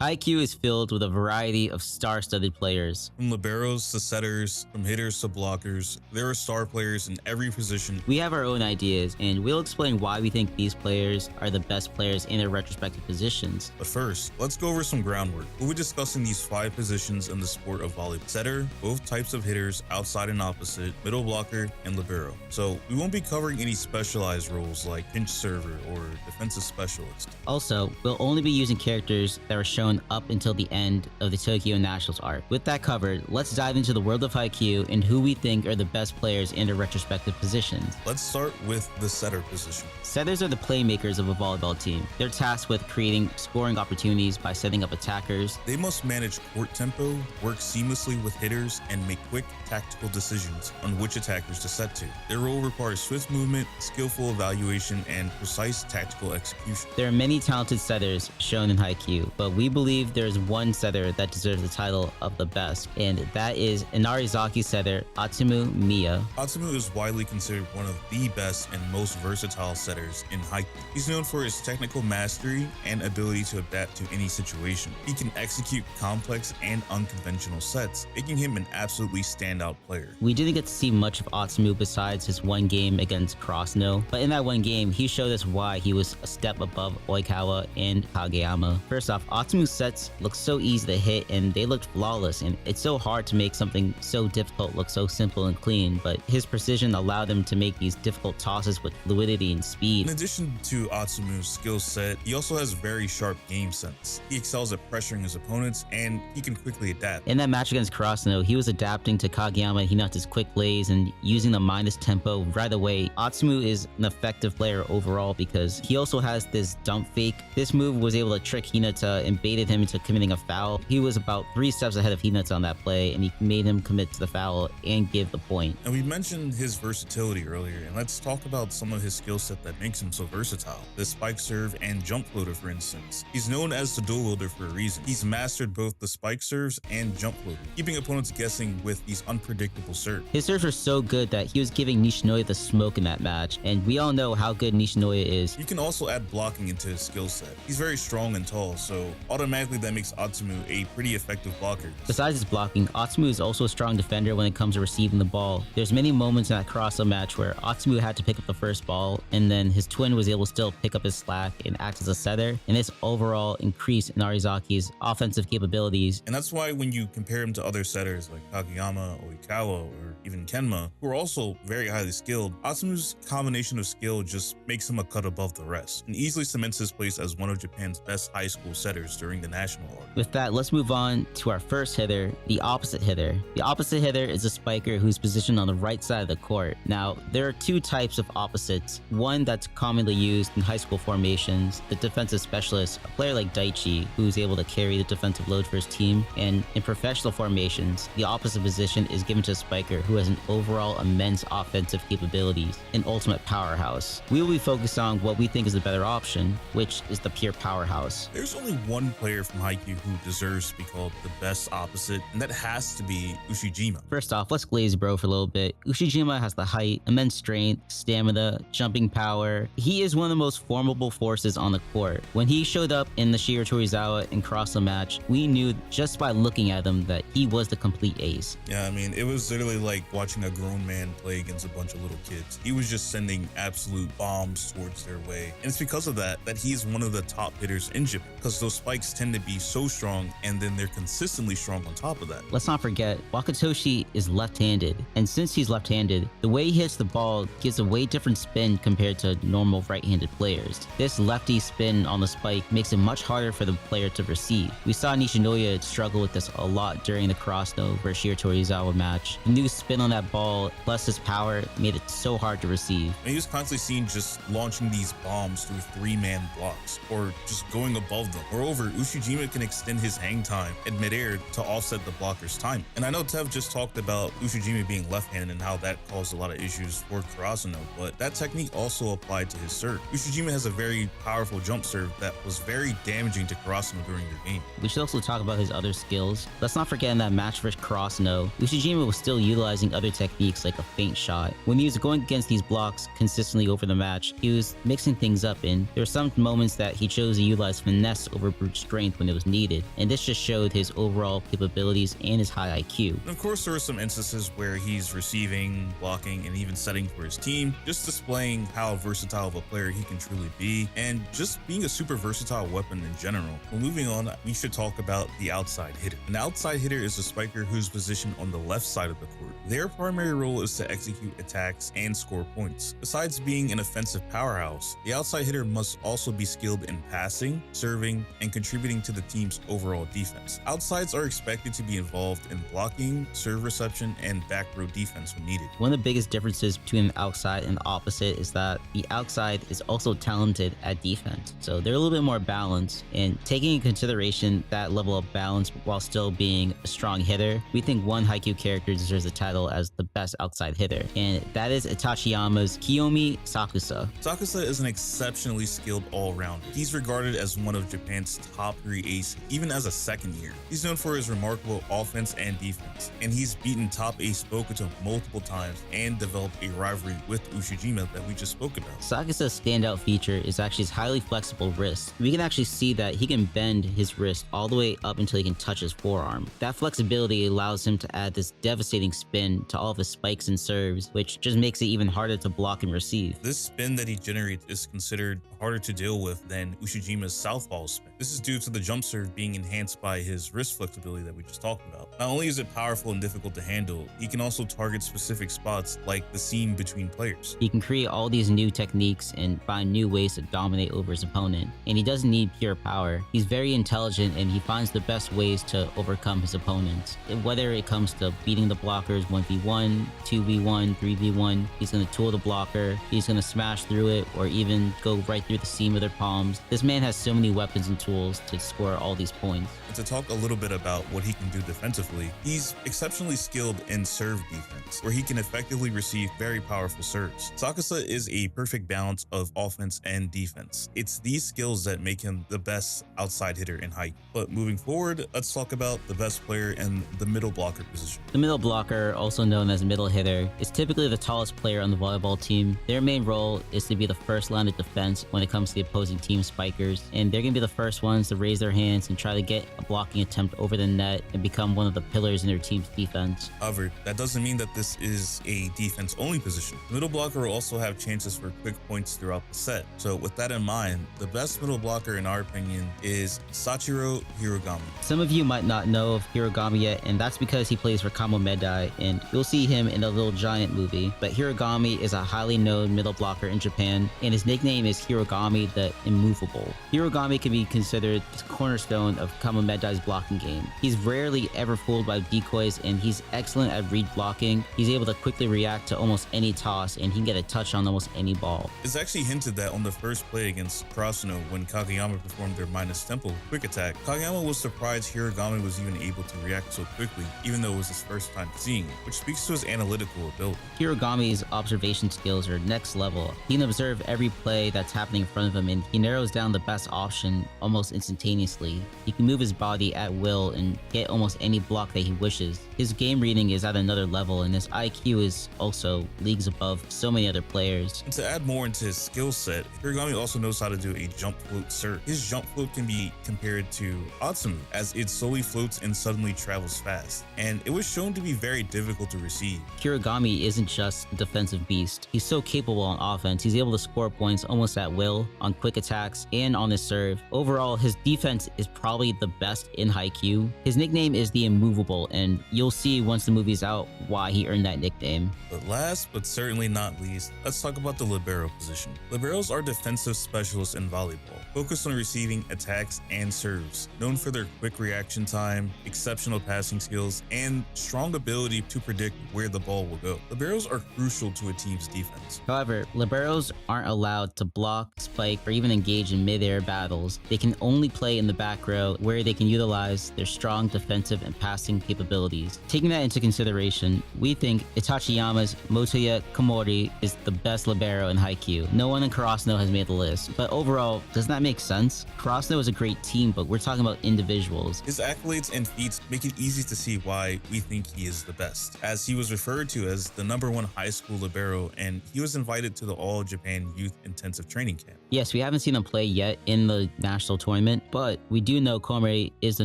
Haikyuu is filled with a variety of star-studded players. From liberos to setters, from hitters to blockers, there are star players in every position. We have our own ideas, and we'll explain why we think these players are the best players in their retrospective positions. But first, let's go over some groundwork. We'll be discussing these 5 positions in the sport of volleyball. Setter, both types of hitters, outside and opposite, middle blocker, and libero. So we won't be covering any specialized roles like pinch server or defensive specialist. Also, we'll only be using characters that were shown up until the end of the Tokyo Nationals arc. With that covered, let's dive into the world of Haikyuu and who we think are the best players in their retrospective positions. Let's start with the setter position. Setters are the playmakers of a volleyball team. They're tasked with creating scoring opportunities by setting up attackers. They must manage court tempo, work seamlessly with hitters, and make quick tactical decisions on which attackers to set to. Their role requires swift movement, skillful evaluation, and precise tactical execution. There are many talented setters shown in Haikyuu, but we believe there is one setter that deserves the title of the best, and that is Inarizaki setter Atsumu Miya. Atsumu is widely considered one of the best and most versatile setters in Haikyuu. He's known for his technical mastery and ability to adapt to any situation. He can execute complex and unconventional sets, making him an absolutely standout player. We didn't get to see much of Atsumu besides his one game against Krasno, but in that one game, he showed us why he was a step above Oikawa and Kageyama. First off, Atsumu's sets look so easy to hit and they looked flawless, and it's so hard to make something so difficult look so simple and clean, but his precision allowed him to make these difficult tosses with fluidity and speed. In addition to Atsumu's skill set, he also has very sharp game sense. He excels at pressuring his opponents and he can quickly adapt. In that match against Krasno, he was adapting to Kageyama Hinata's quick plays and using the minus tempo right away. Atsumu is an effective player overall because he also has this dump fake. This move was able to trick Hinata and baited him into committing a foul. He was about 3 steps ahead of Hinata on that play, and he made him commit to the foul and give the point. And we mentioned his versatility earlier, and let's talk about some of his skill set that makes him so versatile. The spike serve and jump floater, for instance. He's known as the dual wielder for a reason. He's mastered both the spike serves and jump floater, keeping opponents guessing with these unpredictable serves. His serves were so good that he was giving Nishinoya the smoke in that match, and we all know how good Nishinoya is. You can also add blocking into his skill set. He's very strong and tall, so automatically that makes Atsumu a pretty effective blocker. Besides his blocking, Atsumu is also a strong defender when it comes to receiving the ball. There's many moments in that Crosso match where Atsumu had to pick up the first ball, and then his twin was able to still pick up his slack and act as a setter, and this overall increased Inarizaki's offensive capabilities. And that's why when you compare him to other setters like Kageyama, Oikawa, or even Kenma, who are also very highly skilled, Atsumu's combination of skill just makes him a cut above the rest, and easily cements his place as one of Japan's best high school setters during the national arc. With that, let's move on to our first hitter, the opposite hitter. The opposite hitter is a spiker who's positioned on the right side of the court. Now, there are 2 types of opposites. One that's commonly used in high school formations, the defensive specialist, a player like Daichi, who's able to carry the defensive load for his team. And in professional formations, the opposite position is given to a spiker who has an overall immense offensive capabilities, an ultimate powerhouse. We will be focused on what we think is the better option, which is the pure powerhouse. There's only one player from Haikyuu who deserves to be called the best opposite, and that has to be Ushijima. First off, let's glaze bro for a little bit. Ushijima has the height, immense strength, stamina, jumping power. He is one of the most formidable forces on the court. When he showed up in the Shiro Torizawa and Crosso match, we knew just by looking at him that he was the complete ace. Yeah, I mean, it was literally like watching a grown man play against a bunch of little kids. He was just sending absolute bombs towards their way. And it's because of that he's one of the top hitters in Japan, because those spikes tend to be so strong, and then they're consistently strong on top of that. Let's not forget, Wakatoshi is left-handed, and since he's left-handed, the way he hits the ball gives a way different spin compared to normal right-handed players. This lefty spin on the spike makes it much harder for the player to receive. We saw Nishinoya struggle with this a lot during the Krasno versus Shiro Torizawa match. The new spin on that ball, plus his power, made it so hard to receive. And he was constantly seen just launching these bombs through 3-man blocks, or just going above them. Moreover, Ushijima can extend his hang time in midair to offset the blocker's time. And I know Tev just talked about Ushijima being left-handed and how that caused a lot of issues for Karasuno, but that technique also applied to his serve. Ushijima has a very powerful jump serve that was very damaging to Karasuno during their game. We should also talk about his other skills. Let's not forget in that match versus Krasno, Ushijima was still utilizing other techniques like a feint shot. When he was going against these blocks consistently over the match, he was mixing things up, and there were some moments that he chose to utilize finesse over brute strength. strength when it was needed, and this just showed his overall capabilities and his high IQ. And of course, there were some instances where he's receiving, blocking, and even setting for his team, just displaying how versatile of a player he can truly be, and just being a super versatile weapon in general. Well, moving on, we should talk about the outside hitter. An outside hitter is a spiker who's positioned on the left side of the court. Their primary role is to execute attacks and score points. Besides being an offensive powerhouse, the outside hitter must also be skilled in passing, serving, and contributing to the team's overall defense. Outsides are expected to be involved in blocking, serve reception, and back row defense when needed. One of the biggest differences between the outside and the opposite is that the outside is also talented at defense. So they're a little bit more balanced, and taking into consideration that level of balance while still being a strong hitter, we think one Haikyuu character deserves the title as the best outside hitter, and that is Itachiyama's Kiyomi Sakusa. Sakusa is an exceptionally skilled all-rounder. He's regarded as one of Japan's top 3 aces, even as a second year. He's known for his remarkable offense and defense, and he's beaten top ace Bokuto multiple times and developed a rivalry with Ushijima that we just spoke about. Sakusa's standout feature is actually his highly flexible wrist. We can actually see that he can bend his wrist all the way up until he can touch his forearm. That flexibility allows him to add this devastating spin to all of his spikes and serves, which just makes it even harder to block and receive. This spin that he generates is considered harder to deal with than Ushijima's southpaw spin. This is due to the jump serve being enhanced by his wrist flexibility that we just talked about. Not only is it powerful and difficult to handle, he can also target specific spots like the seam between players. He can create all these new techniques and find new ways to dominate over his opponent, and he doesn't need pure power. He's very intelligent and he finds the best ways to overcome his opponents. Whether it comes to beating the blockers 1v1, 2v1, 3v1, he's going to tool the blocker, he's going to smash through it, or even go right through the seam of their palms. This man has so many weapons and tools to score all these points. And to talk a little bit about what he can do defensively, he's exceptionally skilled in serve defense, where he can effectively receive very powerful serves. Sakusa is a perfect balance of offense and defense. It's these skills that make him the best outside hitter in Haikyuu. But moving forward, let's talk about the best player in the middle blocker position. The middle blocker, also known as middle hitter, is typically the tallest player on the volleyball team. Their main role is to be the first line of defense when it comes to the opposing team spikers, and they're going to be the first ones to raise their hands and try to get a blocking attempt over the net and become one of the pillars in their team's defense. However, that doesn't mean that this is a defense-only position. The middle blocker will also have chances for quick points throughout the set. So with that in mind, the best middle blocker in our opinion is Sachiro Hirogami. Some of you might not know of Hirogami yet, and that's because he plays for Kamo Medai, and you'll see him in the Little Giant movie. But Hirogami is a highly known middle blocker in Japan, and his nickname is Hirogami the Immovable. Hirogami can be considered the cornerstone of Kamo Medai's blocking game. He's rarely ever fooled by decoys, and he's excellent at read blocking. He's able to quickly react to almost any toss, and he can get a touch on almost any ball. It's actually hinted that on the first play against Krasno, when Kageyama performed their minus tempo quick attack, Kageyama was surprised Hirogami was even able to react so quickly, even though it was his first time seeing it, which speaks to his analytical ability. Hirogami's observation skills are next level. He can observe every play that's happening in front of him, and he narrows down the best option almost instantaneously. He can move his body at will and get almost any block that he wishes. His game reading is at another level, and his IQ is also leagues above so many other players. And to add more into his skill set, Hirogami also knows how to do a jump float serve. His jump float can be compared to Atsumu, as it slowly floats and suddenly travels fast, and it was shown to be very difficult to receive. Hirogami isn't just a defensive beast. He's so capable on offense. He's able to score points almost at will on quick attacks and on his serve. Overall, his defense is probably the best in Haikyuu. His nickname is the Immovable, and you'll see once the movie's out why he earned that nickname. But last but certainly not least, let's talk about the libero position. Liberos are defensive specialists in volleyball, focused on receiving attacks and serves, known for their quick reaction time, exceptional passing skills, and strong ability to predict where the ball will go. Liberos are crucial to a team's defense. However, liberos aren't allowed to block, spike, or even engage in mid-air battles. They can only play in the back row, where they can utilize their strong defensive and passing capabilities. Taking that into consideration, we think Itachiyama's Motoya Komori is the best libero in Haikyuu. No one in Krasno has made the list, but overall, doesn't that make sense? Krasno is a great team, but we're talking about individuals. His accolades and feats make it easy to see why we think he is the best, as he was referred to as the #1 high school libero, and he was invited to the All Japan Youth Intensive Training Camp. Yes, we haven't seen him play yet in the national tournament, but we do know Komari is the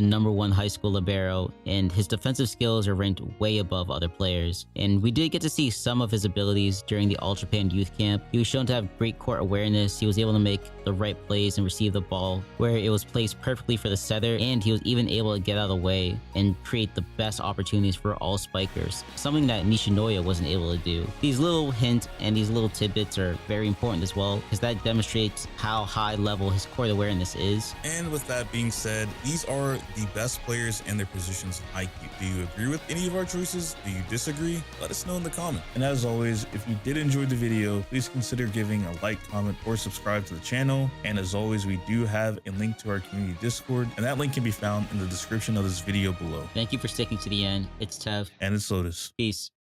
#1 high school libero, and his defensive skills are ranked way above other players. And we did get to see some of his abilities during the All Japan Youth Camp. He was shown to have great court awareness, he was able to make the right plays and receive the ball where it was placed perfectly for the setter, and he was even able to get out of the way and create the best opportunities for all spikers, something that Nishinoya wasn't able to do. These little hints and these little tidbits are very important as well, because that demonstrates how high level his court awareness is. And with that being said, these are the best players in their positions in Haikyuu. Do you agree with any of our choices? Do you disagree? Let us know in the comment. And as always, if you did enjoy the video, please consider giving a like, comment, or subscribe to the channel. And as always, we do have a link to our community Discord, and that link can be found in the description of this video below. Thank you for sticking to the end. It's Tev. And it's Lotus. Peace.